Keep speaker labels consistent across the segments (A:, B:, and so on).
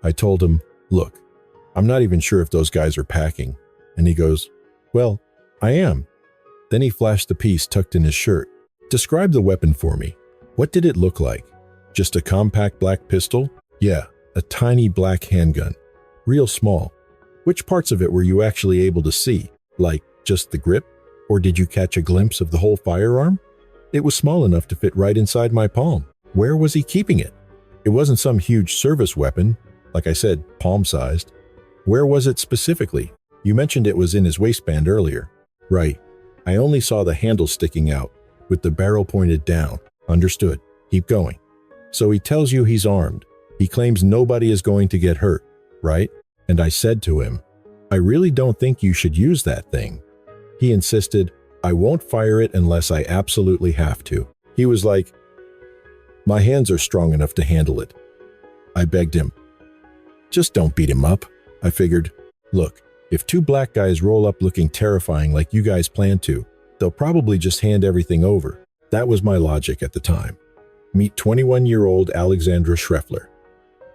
A: I told him, "Look, I'm not even sure if those guys are packing." And he goes, "Well, I am." Then he flashed the piece tucked in his shirt. "Describe the weapon for me. What did it look like? Just a compact black pistol?" "Yeah, a tiny black handgun. Real small." "Which parts of it were you actually able to see? Like, just the grip? Or did you catch a glimpse of the whole firearm?" "It was small enough to fit right inside my palm." "Where was he keeping it?" "It wasn't some huge service weapon. Like I said, palm-sized." "Where was it specifically? You mentioned it was in his waistband earlier." "Right. I only saw the handle sticking out, with the barrel pointed down." "Understood. Keep going." "So he tells you he's armed. He claims nobody is going to get hurt, right? And I said to him, 'I really don't think you should use that thing.' He insisted, 'I won't fire it unless I absolutely have to.' He was like, 'My hands are strong enough to handle it.' I begged him, 'Just don't beat him up.' I figured, look, if two black guys roll up looking terrifying like you guys plan to, they'll probably just hand everything over. That was my logic at the time." Meet 21-year-old Alexandra Shreffler.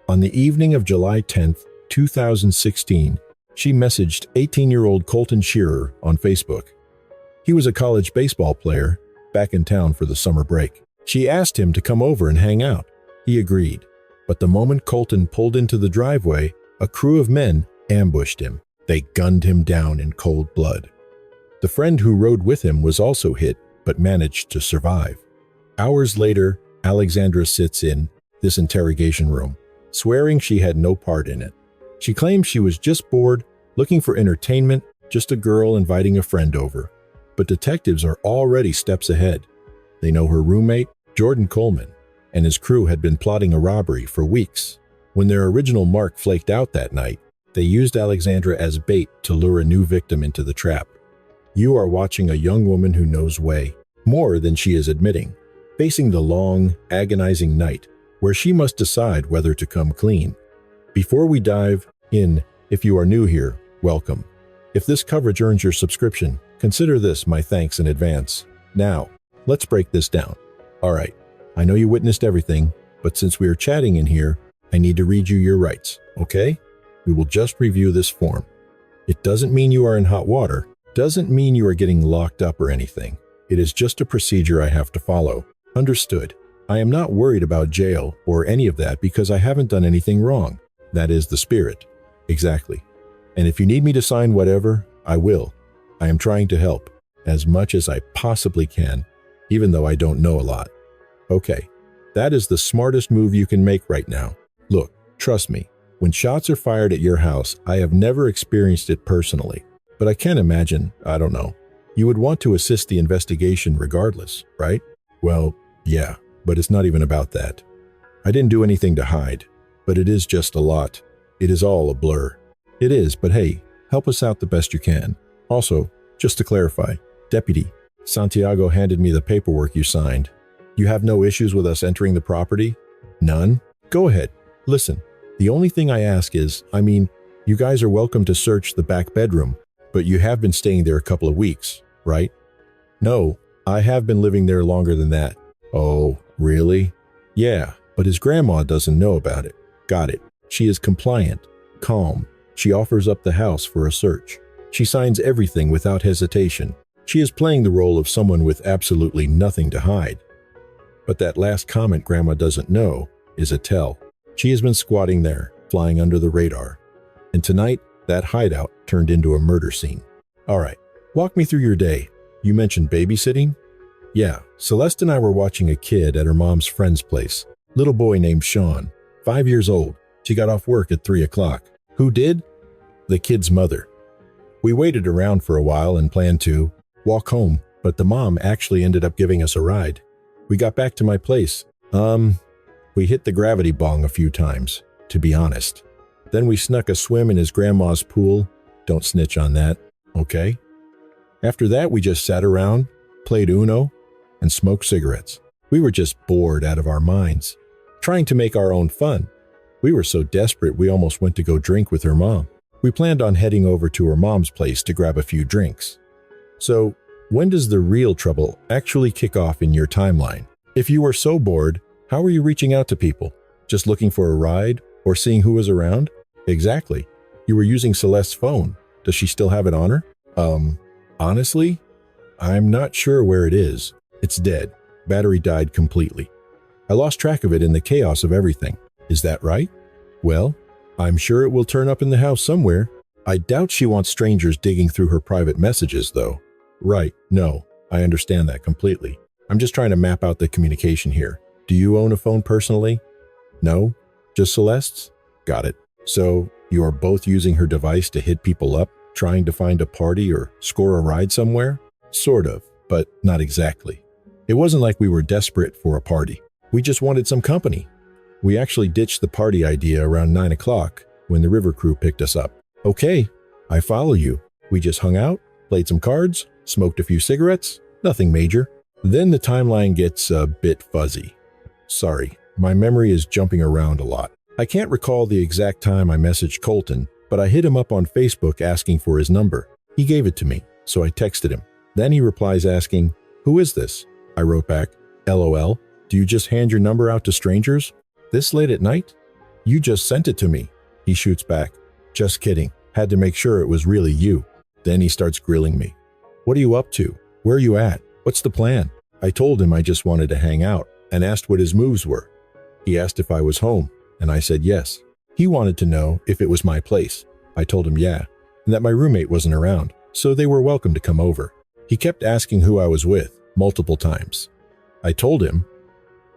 A: On the evening of July 10th, 2016, she messaged 18-year-old Colton Sheerer on Facebook. He was a college baseball player, back in town for the summer break. She asked him to come over and hang out. He agreed, but the moment Colton pulled into the driveway, a crew of men ambushed him. They gunned him down in cold blood. The friend who rode with him was also hit, but managed to survive. Hours later, Alexandra sits in this interrogation room, swearing she had no part in it. She claims she was just bored, looking for entertainment, just a girl inviting a friend over. But detectives are already steps ahead. They know her roommate, Jordan Coleman, and his crew had been plotting a robbery for weeks. When their original mark flaked out that night, they used Alexandra as bait to lure a new victim into the trap. You are watching a young woman who knows way, more than she is admitting, facing the long, agonizing night where she must decide whether to come clean. Before we dive in, if you are new here, welcome. If this coverage earns your subscription, consider this my thanks in advance. Now, let's break this down. All right, I know you witnessed everything, but since we are chatting in here, I need to read you your rights, okay? We will just review this form. It doesn't mean you are in hot water, doesn't mean you are getting locked up or anything. It is just a procedure I have to follow. Understood. I am not worried about jail or any of that because I haven't done anything wrong. That is the spirit. Exactly. And if you need me to sign whatever, I will. I am trying to help as much as I possibly can, even though I don't know a lot. Okay, that is the smartest move you can make right now. Look, trust me, when shots are fired at your house, I have never experienced it personally, but I can imagine, I don't know, you would want to assist the investigation regardless, right? Well, yeah, but it's not even about that. I didn't do anything to hide, but it is just a lot. It is all a blur. It is, but hey, help us out the best you can. Also, just to clarify, Deputy, Santiago handed me the paperwork you signed. You have no issues with us entering the property? None? Go ahead. Listen, the only thing I ask is, you guys are welcome to search the back bedroom, but you have been staying there a couple of weeks, right? No, I have been living there longer than that. Oh, really? Yeah, but his grandma doesn't know about it. Got it. She is compliant, calm. She offers up the house for a search. She signs everything without hesitation. She is playing the role of someone with absolutely nothing to hide. But that last comment Grandma doesn't know is a tell. She has been squatting there, flying under the radar. And tonight, that hideout turned into a murder scene. All right, walk me through your day. You mentioned babysitting? Yeah, Celeste and I were watching a kid at her mom's friend's place. Little boy named Sean, 5 years old. She got off work at 3 o'clock. Who did? The kid's mother. We waited around for a while and planned to walk home, but the mom actually ended up giving us a ride. We got back to my place. We hit the gravity bong a few times, to be honest. Then we snuck a swim in his grandma's pool. Don't snitch on that, okay? After that, we just sat around, played Uno, and smoked cigarettes. We were just bored out of our minds, trying to make our own fun. We were so desperate we almost went to go drink with her mom. We planned on heading over to her mom's place to grab a few drinks. So, when does the real trouble actually kick off in your timeline? If you were so bored, how were you reaching out to people? Just looking for a ride Or seeing who was around? Exactly. You were using Celeste's phone. Does she still have it on her? Honestly, I'm not sure where it is. It's dead. Battery died completely. I lost track of it in the chaos of everything. Is that right? Well, I'm sure it will turn up in the house somewhere. I doubt she wants strangers digging through her private messages, though. Right, no, I understand that completely. I'm just trying to map out the communication here. Do you own a phone personally? No? Just Celeste's? Got it. So, you are both using her device to hit people up, trying to find a party or score a ride somewhere? Sort of, but not exactly. It wasn't like we were desperate for a party. We just wanted some company. We actually ditched the party idea around 9 o'clock when the river crew picked us up. Okay, I follow you. We just hung out, played some cards, smoked a few cigarettes, nothing major. Then the timeline gets a bit fuzzy. Sorry, my memory is jumping around a lot. I can't recall the exact time I messaged Colton, but I hit him up on Facebook asking for his number. He gave it to me, so I texted him. Then he replies asking, "Who is this?" I wrote back, "LOL, do you just hand your number out to strangers? This late at night? You just sent it to me." He shoots back, "Just kidding. Had to make sure it was really you." Then he starts grilling me. "What are you up to? Where are you at? What's the plan?" I told him I just wanted to hang out and asked what his moves were. He asked if I was home, and I said yes. He wanted to know if it was my place. I told him yeah, and that my roommate wasn't around, so they were welcome to come over. He kept asking who I was with, multiple times. I told him,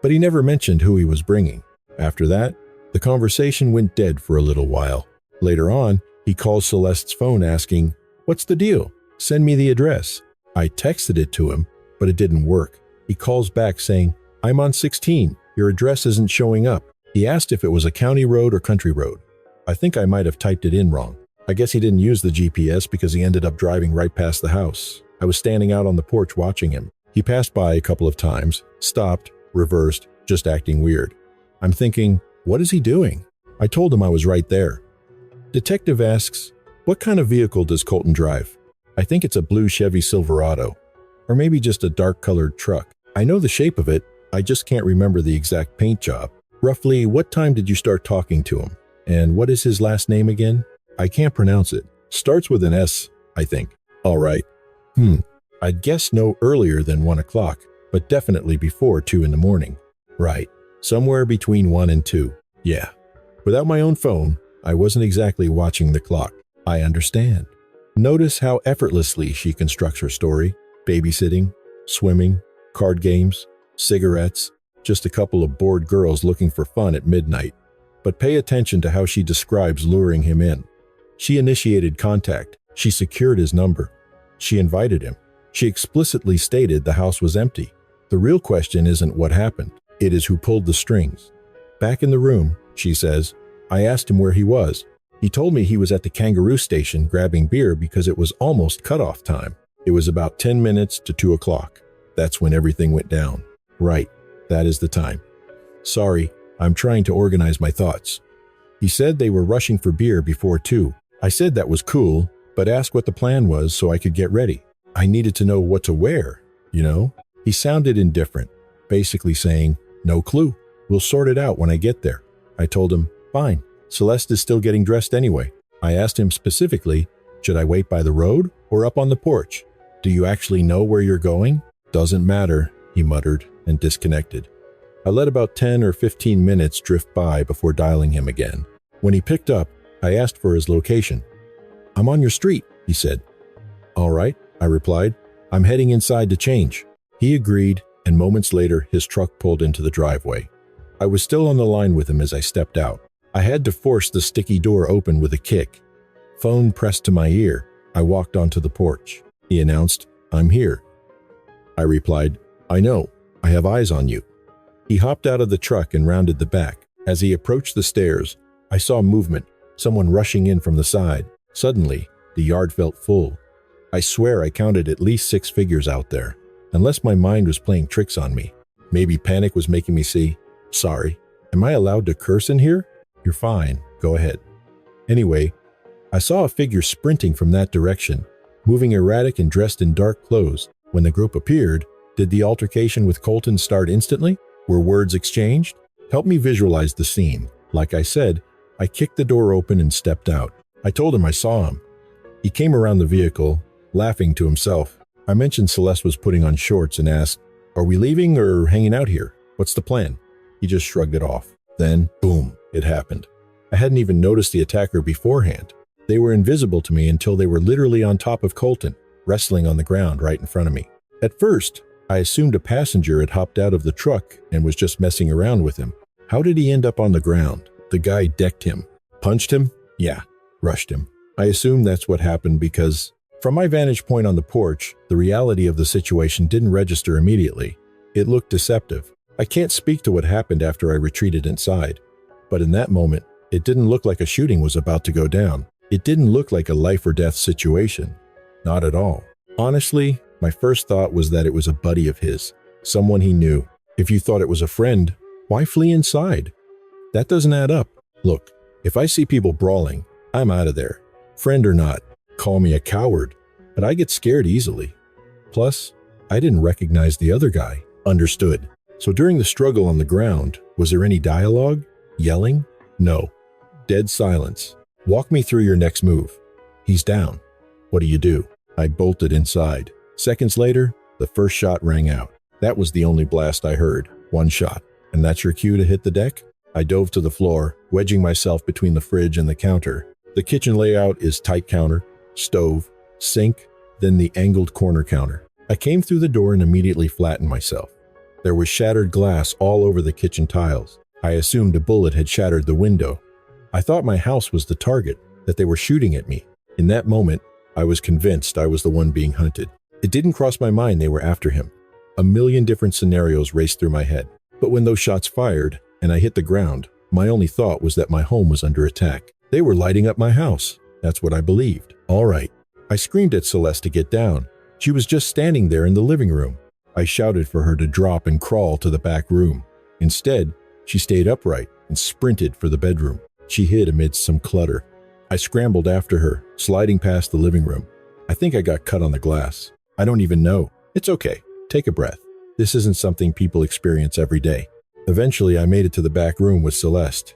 A: but he never mentioned who he was bringing. After that, the conversation went dead for a little while. Later on, he calls Celeste's phone asking, "What's the deal? Send me the address." I texted it to him, but it didn't work. He calls back saying, "I'm on 16. Your address isn't showing up." He asked if it was a county road or country road. I think I might have typed it in wrong. I guess he didn't use the GPS because he ended up driving right past the house. I was standing out on the porch watching him. He passed by a couple of times, stopped, reversed, just acting weird. I'm thinking, what is he doing? I told him I was right there. Detective asks, "What kind of vehicle does Colton drive?" I think it's a blue Chevy Silverado, or maybe just a dark-colored truck. I know the shape of it, I just can't remember the exact paint job. Roughly, what time did you start talking to him? And what is his last name again? I can't pronounce it. Starts with an S, I think. All right. I'd guess no earlier than 1 o'clock, but definitely before 2 in the morning. Right. Somewhere between 1 and 2. Yeah. Without my own phone, I wasn't exactly watching the clock. I understand. Notice how effortlessly she constructs her story. Babysitting, swimming, card games, cigarettes, just a couple of bored girls looking for fun at midnight. But pay attention to how she describes luring him in. She initiated contact. She secured his number. She invited him. She explicitly stated the house was empty. The real question isn't what happened. It is who pulled the strings. Back in the room, she says, I asked him where he was. He told me he was at the kangaroo station grabbing beer because it was almost cutoff time. It was about 10 minutes to 2 o'clock. That's when everything went down. Right, that is the time. Sorry, I'm trying to organize my thoughts. He said they were rushing for beer before 2. I said that was cool, but asked what the plan was so I could get ready. I needed to know what to wear, you know? He sounded indifferent, basically saying, no clue. We'll sort it out when I get there. I told him, fine. Celeste is still getting dressed anyway. I asked him specifically, should I wait by the road or up on the porch? Do you actually know where you're going? Doesn't matter, he muttered and disconnected. I let about 10 or 15 minutes drift by before dialing him again. When he picked up, I asked for his location. I'm on your street, he said. All right, I replied. I'm heading inside to change. He agreed, and moments later, his truck pulled into the driveway. I was still on the line with him as I stepped out. I had to force the sticky door open with a kick. Phone pressed to my ear, I walked onto the porch. He announced, I'm here. I replied, I know, I have eyes on you. He hopped out of the truck and rounded the back. As he approached the stairs, I saw movement, someone rushing in from the side. Suddenly, the yard felt full. I swear I counted at least 6 figures out there, unless my mind was playing tricks on me. Maybe panic was making me see, sorry, am I allowed to curse in here? You're fine, go ahead. Anyway, I saw a figure sprinting from that direction, moving erratic and dressed in dark clothes. When the group appeared, did the altercation with Colton start instantly? Were words exchanged? Help me visualize the scene. Like I said, I kicked the door open and stepped out. I told him I saw him. He came around the vehicle, laughing to himself. I mentioned Celeste was putting on shorts and asked, "Are we leaving or hanging out here? What's the plan?" He just shrugged it off. Then, boom, it happened. I hadn't even noticed the attacker beforehand. They were invisible to me until they were literally on top of Colton, wrestling on the ground right in front of me. At first, I assumed a passenger had hopped out of the truck and was just messing around with him. How did he end up on the ground? The guy decked him. Punched him? Yeah. Rushed him. I assume that's what happened because, from my vantage point on the porch, the reality of the situation didn't register immediately. It looked deceptive. I can't speak to what happened after I retreated inside, but in that moment, it didn't look like a shooting was about to go down. It didn't look like a life or death situation. Not at all. Honestly, my first thought was that it was a buddy of his, someone he knew. If you thought it was a friend, why flee inside? That doesn't add up. Look, if I see people brawling, I'm out of there. Friend or not, call me a coward, but I get scared easily. Plus, I didn't recognize the other guy. Understood. So during the struggle on the ground, was there any dialogue? Yelling? No. Dead silence. Walk me through your next move. He's down. What do you do? I bolted inside. Seconds later, the first shot rang out. That was the only blast I heard. One shot. And that's your cue to hit the deck? I dove to the floor, wedging myself between the fridge and the counter. The kitchen layout is tight counter, stove, sink, then the angled corner counter. I came through the door and immediately flattened myself. There was shattered glass all over the kitchen tiles. I assumed a bullet had shattered the window. I thought my house was the target, that they were shooting at me. In that moment, I was convinced I was the one being hunted. It didn't cross my mind they were after him. A million different scenarios raced through my head. But when those shots fired and I hit the ground, my only thought was that my home was under attack. They were lighting up my house. That's what I believed. All right. I screamed at Celeste to get down. She was just standing there in the living room. I shouted for her to drop and crawl to the back room. Instead, she stayed upright and sprinted for the bedroom. She hid amidst some clutter. I scrambled after her, sliding past the living room. I think I got cut on the glass. I don't even know. It's okay. Take a breath. This isn't something people experience every day. Eventually, I made it to the back room with Celeste.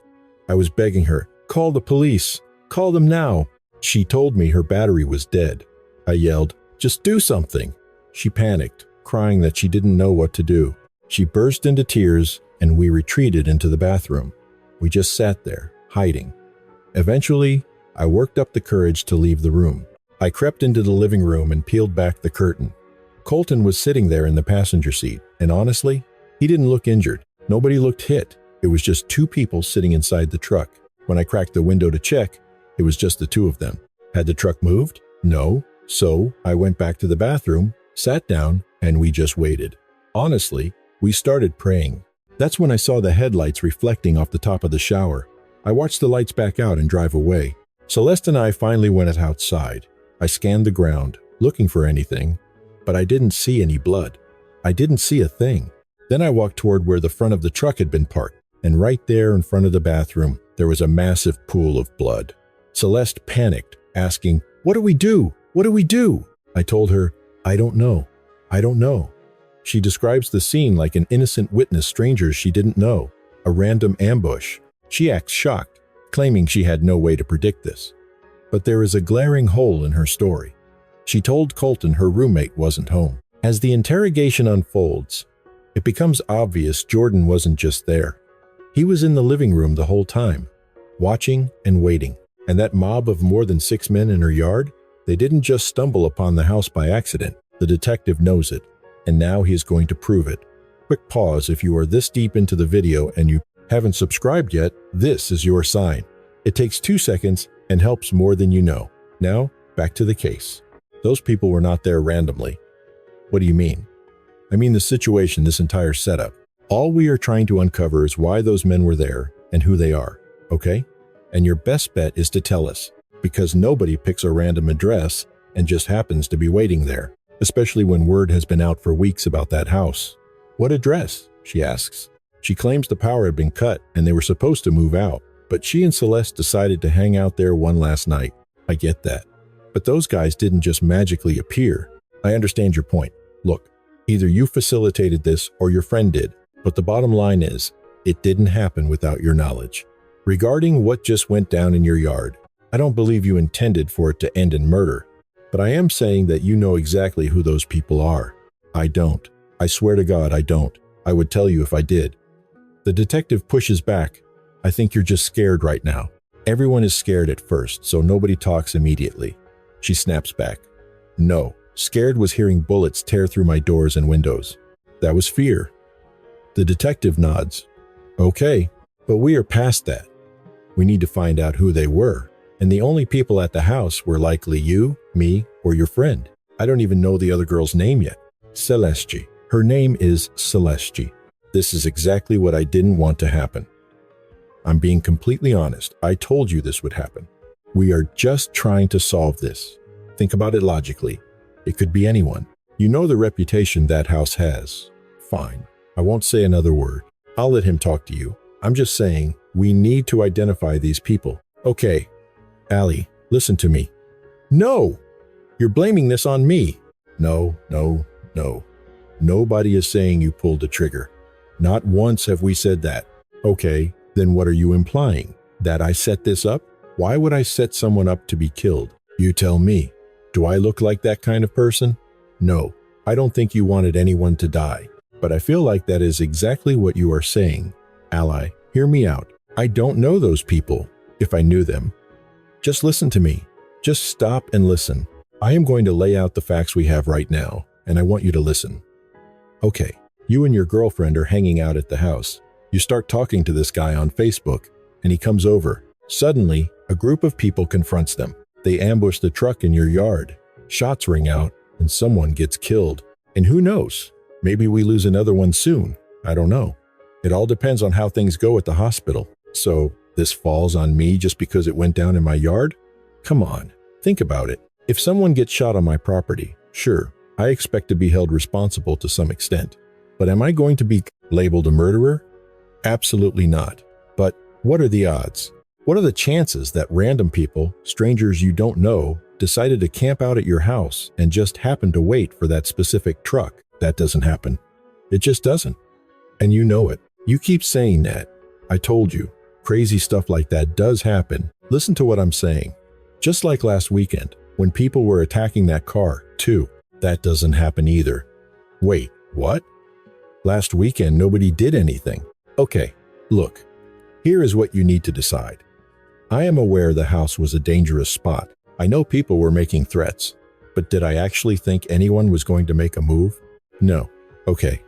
A: I was begging her, "Call the police. Call them now." She told me her battery was dead. I yelled, "Just do something." She panicked, crying that she didn't know what to do. She burst into tears, and we retreated into the bathroom. We just sat there, hiding. Eventually, I worked up the courage to leave the room. I crept into the living room and peeled back the curtain. Colton was sitting there in the passenger seat, and honestly, he didn't look injured. Nobody looked hit. It was just two people sitting inside the truck. When I cracked the window to check, it was just the two of them. Had the truck moved? No. So I went back to the bathroom, sat down, and we just waited. Honestly, we started praying. That's when I saw the headlights reflecting off the top of the shower. I watched the lights back out and drive away. Celeste and I finally went outside. I scanned the ground, looking for anything, but I didn't see any blood. I didn't see a thing. Then I walked toward where the front of the truck had been parked, and right there in front of the bathroom, there was a massive pool of blood. Celeste panicked, asking, "What do we do? What do we do?" I told her, "I don't know. I don't know." She describes the scene like an innocent witness strangers she didn't know, a random ambush. She acts shocked, claiming she had no way to predict this. But there is a glaring hole in her story. She told Colton her roommate wasn't home. As the interrogation unfolds, it becomes obvious Jordan wasn't just there. He was in the living room the whole time, watching and waiting. And that mob of more than 6 men in her yard, they didn't just stumble upon the house by accident. The detective knows it, and now he is going to prove it. Quick pause if you are this deep into the video and you haven't subscribed yet, this is your sign. It takes 2 seconds and helps more than you know. Now, back to the case. Those people were not there randomly. What do you mean? I mean the situation, this entire setup. All we are trying to uncover is why those men were there and who they are, okay? And your best bet is to tell us, because nobody picks a random address and just happens to be waiting there, especially when word has been out for weeks about that house. "What address?" she asks. She claims the power had been cut and they were supposed to move out, but she and Celeste decided to hang out there one last night. I get that. But those guys didn't just magically appear. I understand your point. Look, either you facilitated this or your friend did, but the bottom line is, it didn't happen without your knowledge. Regarding what just went down in your yard, I don't believe you intended for it to end in murder, but I am saying that you know exactly who those people are. I don't. I swear to God I don't. I would tell you if I did. The detective pushes back. I think you're just scared right now. Everyone is scared at first, so nobody talks immediately. She snaps back. No, scared was hearing bullets tear through my doors and windows. That was fear. The detective nods. Okay, but we are past that. We need to find out who they were, and the only people at the house were likely you, me, or your friend. I don't even know the other girl's name yet. Celeste. Her name is Celeste. This is exactly what I didn't want to happen. I'm being completely honest. I told you this would happen. We are just trying to solve this. Think about it logically. It could be anyone. You know the reputation that house has. Fine. I won't say another word. I'll let him talk to you. I'm just saying, we need to identify these people. Okay, Allie, listen to me. No! You're blaming this on me. No. Nobody is saying you pulled the trigger. Not once have we said that. Okay, then what are you implying? That I set this up? Why would I set someone up to be killed? You tell me. Do I look like that kind of person? No, I don't think you wanted anyone to die. But I feel like that is exactly what you are saying. Ally, hear me out. I don't know those people, if I knew them. Just listen to me. Just stop and listen. I am going to lay out the facts we have right now, and I want you to listen. Okay, you and your girlfriend are hanging out at the house. You start talking to this guy on Facebook, and he comes over. Suddenly, a group of people confronts them. They ambush the truck in your yard. Shots ring out, and someone gets killed. And who knows? Maybe we lose another one soon. I don't know. It all depends on how things go at the hospital. So, this falls on me just because it went down in my yard? Come on, think about it. If someone gets shot on my property, sure, I expect to be held responsible to some extent. But am I going to be labeled a murderer? Absolutely not. But what are the odds? What are the chances that random people, strangers you don't know, decided to camp out at your house and just happen to wait for that specific truck? That doesn't happen. It just doesn't. And you know it. You keep saying that. I told you. Crazy stuff like that does happen. Listen to what I'm saying. Just like last weekend, when people were attacking that car, too. That doesn't happen either. Wait, what? Last weekend, nobody did anything. Okay, look. Here is what you need to decide. I am aware the house was a dangerous spot. I know people were making threats. But did I actually think anyone was going to make a move? No. Okay.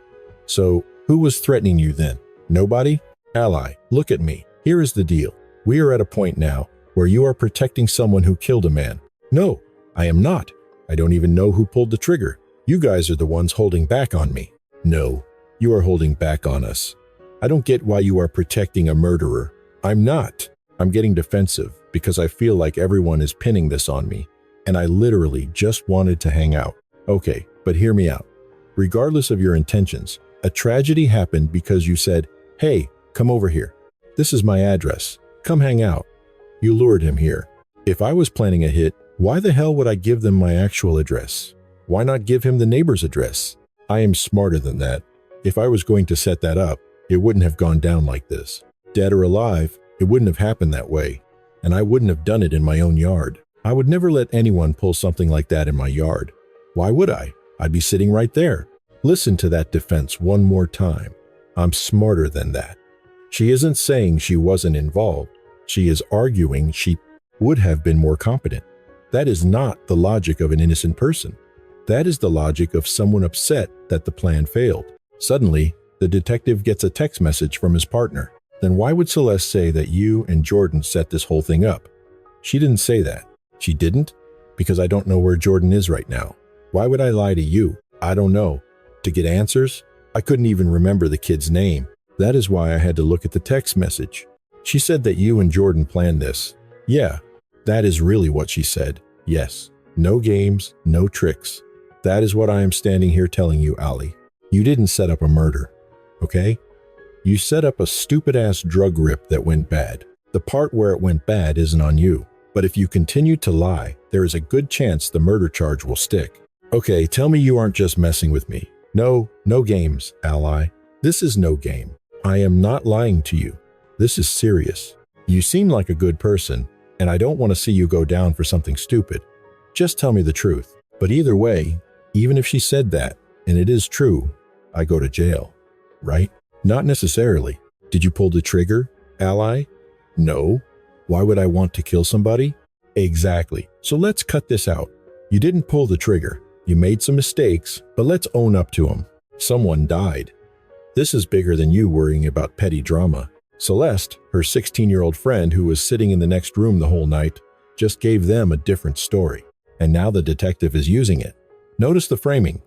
A: So, who was threatening you then? Nobody? Ally, look at me. Here is the deal. We are at a point now where you are protecting someone who killed a man. No, I am not. I don't even know who pulled the trigger. You guys are the ones holding back on me. No, you are holding back on us. I don't get why you are protecting a murderer. I'm not. I'm getting defensive because I feel like everyone is pinning this on me, and I literally just wanted to hang out. Okay, but hear me out. Regardless of your intentions, a tragedy happened because you said, "Hey, come over here. This is my address. Come hang out." You lured him here. If I was planning a hit, why the hell would I give them my actual address? Why not give him the neighbor's address? I am smarter than that. If I was going to set that up, it wouldn't have gone down like this. Dead or alive, it wouldn't have happened that way. And I wouldn't have done it in my own yard. I would never let anyone pull something like that in my yard. Why would I? I'd be sitting right there. Listen to that defense one more time. I'm smarter than that. She isn't saying she wasn't involved. She is arguing she would have been more competent. That is not the logic of an innocent person. That is the logic of someone upset that the plan failed. Suddenly, the detective gets a text message from his partner. Then why would Celeste say that you and Jordan set this whole thing up? She didn't say that. She didn't? Because I don't know where Jordan is right now. Why would I lie to you? I don't know. To get answers? I couldn't even remember the kid's name. That is why I had to look at the text message. She said that you and Jordan planned this. Yeah, that is really what she said. Yes. No games, no tricks. That is what I am standing here telling you, Allie. You didn't set up a murder, okay? You set up a stupid-ass drug rip that went bad. The part where it went bad isn't on you. But if you continue to lie, there is a good chance the murder charge will stick. Okay, tell me you aren't just messing with me. No games, Ally. This is no game. I am not lying to you. This is serious. You seem like a good person, and I don't want to see you go down for something stupid. Just tell me the truth. But either way, even if she said that, and it is true, I go to jail, right? Not necessarily. Did you pull the trigger, ally? No. Why would I want to kill somebody? Exactly. So let's cut this out. You didn't pull the trigger. You made some mistakes, but let's own up to them. Someone died. This is bigger than you worrying about petty drama. Celeste, her 16-year-old friend who was sitting in the next room the whole night, just gave them a different story. And now the detective is using it. Notice the framing.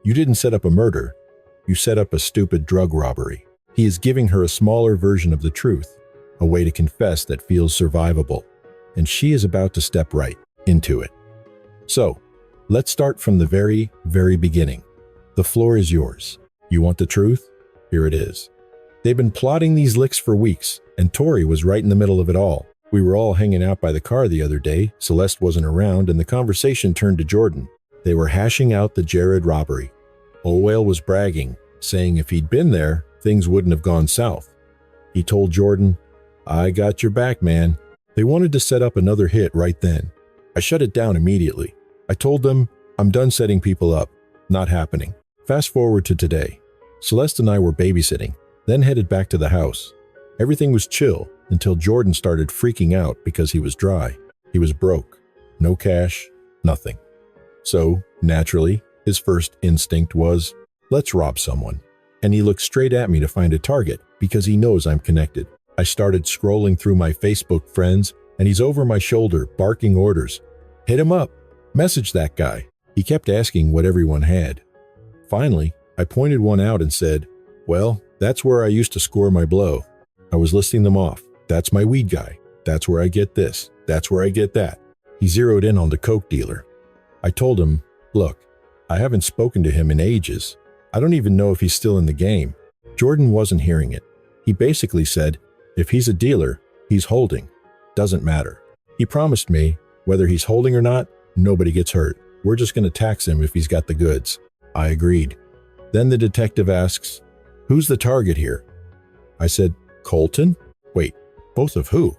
A: You didn't set up a murder. You set up a stupid drug robbery. He is giving her a smaller version of the truth, a way to confess that feels survivable. And she is about to step right into it. So, let's start from the very, very beginning. The floor is yours. You want the truth? Here it is. They've been plotting these licks for weeks, and Tori was right in the middle of it all. We were all hanging out by the car the other day, Celeste wasn't around, and the conversation turned to Jordan. They were hashing out the Jared robbery. Olwell was bragging, saying if he'd been there, things wouldn't have gone south. He told Jordan, "I got your back, man." They wanted to set up another hit right then. I shut it down immediately. I told them, I'm done setting people up. Not happening. Fast forward to today. Celeste and I were babysitting, then headed back to the house. Everything was chill until Jordan started freaking out because he was dry. He was broke. No cash, nothing. So, naturally, his first instinct was, let's rob someone. And he looked straight at me to find a target because he knows I'm connected. I started scrolling through my Facebook friends and he's over my shoulder barking orders. Hit him up. Message that guy. He kept asking what everyone had. Finally, I pointed one out and said, well, that's where I used to score my blow. I was listing them off. That's my weed guy. That's where I get this. That's where I get that. He zeroed in on the coke dealer. I told him, look, I haven't spoken to him in ages. I don't even know if he's still in the game. Jordan wasn't hearing it. He basically said, if he's a dealer, he's holding. Doesn't matter. He promised me, whether he's holding or not, nobody gets hurt. We're just going to tax him if he's got the goods. I agreed. Then the detective asks, who's the target here? I said, Colton? Wait, both of who?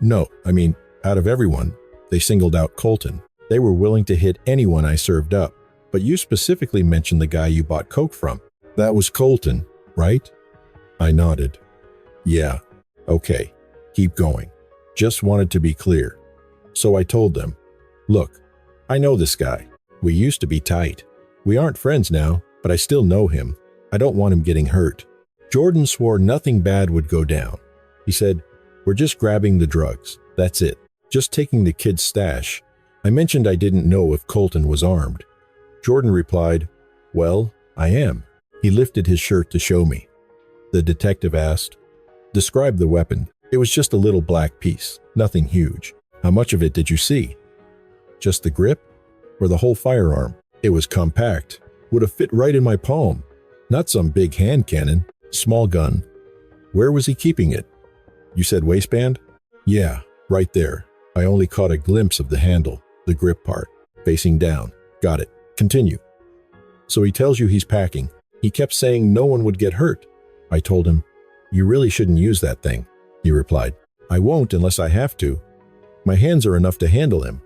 A: No, I mean, out of everyone, they singled out Colton. They were willing to hit anyone I served up. But you specifically mentioned the guy you bought coke from. That was Colton, right? I nodded. Yeah, okay, keep going. Just wanted to be clear. So I told them, look, I know this guy. We used to be tight. We aren't friends now, but I still know him. I don't want him getting hurt. Jordan swore nothing bad would go down. He said, we're just grabbing the drugs. That's it. Just taking the kid's stash. I mentioned I didn't know if Colton was armed. Jordan replied, well, I am. He lifted his shirt to show me. The detective asked, describe the weapon. It was just a little black piece, nothing huge. How much of it did you see? Just the grip? Or the whole firearm? It was compact. Would have fit right in my palm. Not some big hand cannon. Small gun. Where was he keeping it? You said waistband? Yeah, right there. I only caught a glimpse of the handle, the grip part, facing down. Got it. Continue. So he tells you he's packing. He kept saying no one would get hurt. I told him, you really shouldn't use that thing. He replied, I won't unless I have to. My hands are enough to handle him.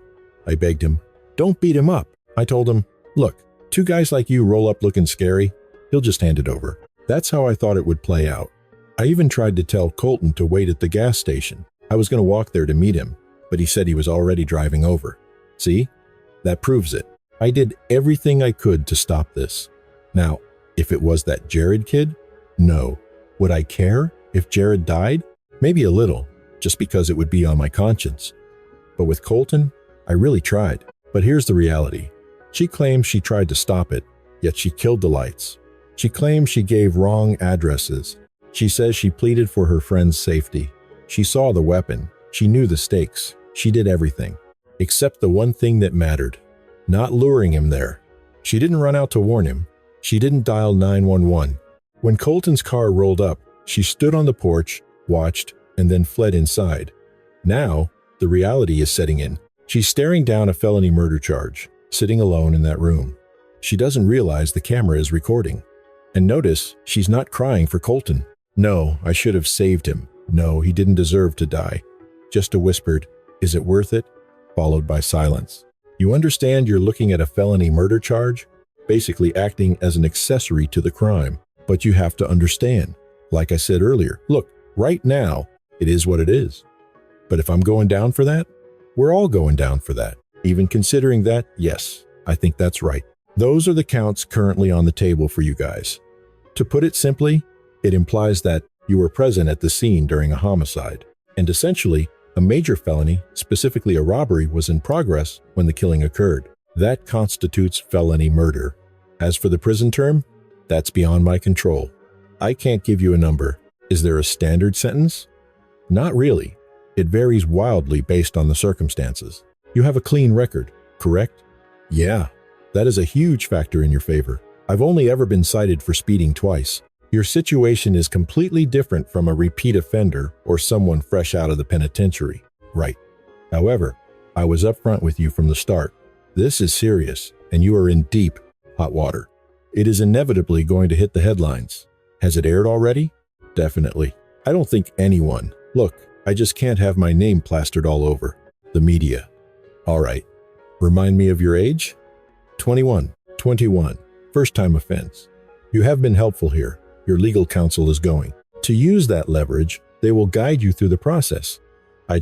A: I begged him, don't beat him up. I told him, look, two guys like you roll up looking scary. He'll just hand it over. That's how I thought it would play out. I even tried to tell Colton to wait at the gas station. I was going to walk there to meet him, but he said he was already driving over. See? That proves it. I did everything I could to stop this. Now, if it was that Jared kid, no. Would I care if Jared died? Maybe a little, just because it would be on my conscience. But with Colton, I really tried. But here's the reality. She claims she tried to stop it, yet she killed the lights. She claims she gave wrong addresses. She says she pleaded for her friend's safety. She saw the weapon. She knew the stakes. She did everything, except the one thing that mattered. Not luring him there. She didn't run out to warn him. She didn't dial 911. When Colton's car rolled up, she stood on the porch, watched, and then fled inside. Now, the reality is setting in. She's staring down a felony murder charge, sitting alone in that room. She doesn't realize the camera is recording. And notice, she's not crying for Colton. No, I should have saved him. No, he didn't deserve to die. Just a whispered, "Is it worth it?" followed by silence. You understand you're looking at a felony murder charge? Basically acting as an accessory to the crime. But you have to understand, like I said earlier, look, right now, it is what it is. But if I'm going down for that, we're all going down for that. Even considering that, yes, I think that's right. Those are the counts currently on the table for you guys. To put it simply, it implies that you were present at the scene during a homicide, and essentially, a major felony, specifically a robbery, was in progress when the killing occurred. That constitutes felony murder. As for the prison term, that's beyond my control. I can't give you a number. Is there a standard sentence? Not really. It varies wildly based on the circumstances. You have a clean record, correct? Yeah, that is a huge factor in your favor. I've only ever been cited for speeding twice. Your situation is completely different from a repeat offender or someone fresh out of the penitentiary. Right. However, I was upfront with you from the start. This is serious, and you are in deep, hot water. It is inevitably going to hit the headlines. Has it aired already? Definitely. I don't think anyone. Look, I just can't have my name plastered all over. The media. All right. Remind me of your age? 21. 21. First-time offense. You have been helpful here. Your legal counsel is going to use that leverage. They will guide you through the process. I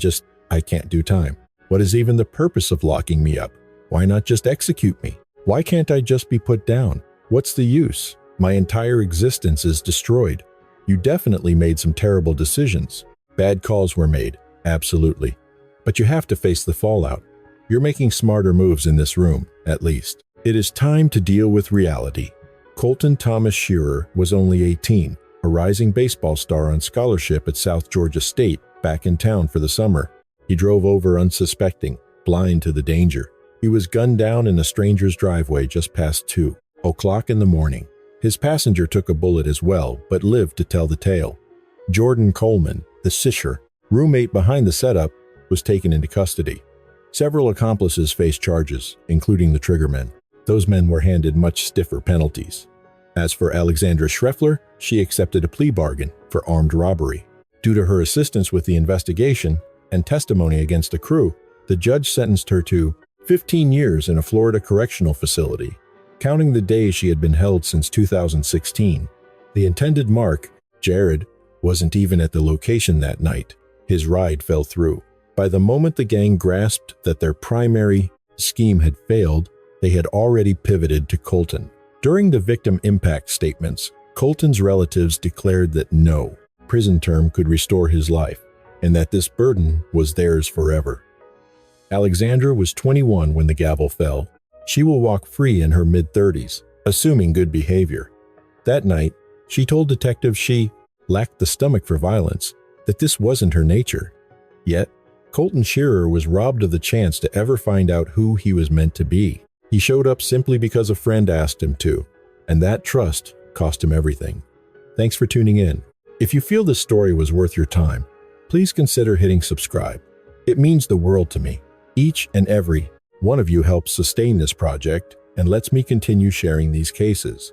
A: can't do time. What is even the purpose of locking me up? Why not just execute me? Why can't I just be put down? What's the use? My entire existence is destroyed. You definitely made some terrible decisions. Bad calls were made, absolutely. But you have to face the fallout. You're making smarter moves in this room, at least. It is time to deal with reality. Colton Thomas Sheerer was only 18, a rising baseball star on scholarship at South Georgia State, back in town for the summer. He drove over unsuspecting, blind to the danger. He was gunned down in a stranger's driveway just past 2:00 in the morning. His passenger took a bullet as well, but lived to tell the tale. Jordan Coleman, the Sisher, roommate behind the setup, was taken into custody. Several accomplices faced charges, including the triggermen. Those men were handed much stiffer penalties. As for Alexandra Shreffler, she accepted a plea bargain for armed robbery. Due to her assistance with the investigation and testimony against the crew, the judge sentenced her to 15 years in a Florida correctional facility, counting the days she had been held since 2016. The intended mark, Jared, wasn't even at the location that night. His ride fell through. By the moment the gang grasped that their primary scheme had failed, they had already pivoted to Colton. During the victim impact statements, Colton's relatives declared that no prison term could restore his life, and that this burden was theirs forever. Alexandra was 21 when the gavel fell. She will walk free in her mid-30s, assuming good behavior. That night, she told detectives she lacked the stomach for violence, that this wasn't her nature. Yet, Colton Sheerer was robbed of the chance to ever find out who he was meant to be. He showed up simply because a friend asked him to, and that trust cost him everything. Thanks for tuning in. If you feel this story was worth your time, please consider hitting subscribe. It means the world to me. Each and every one of you helps sustain this project and lets me continue sharing these cases.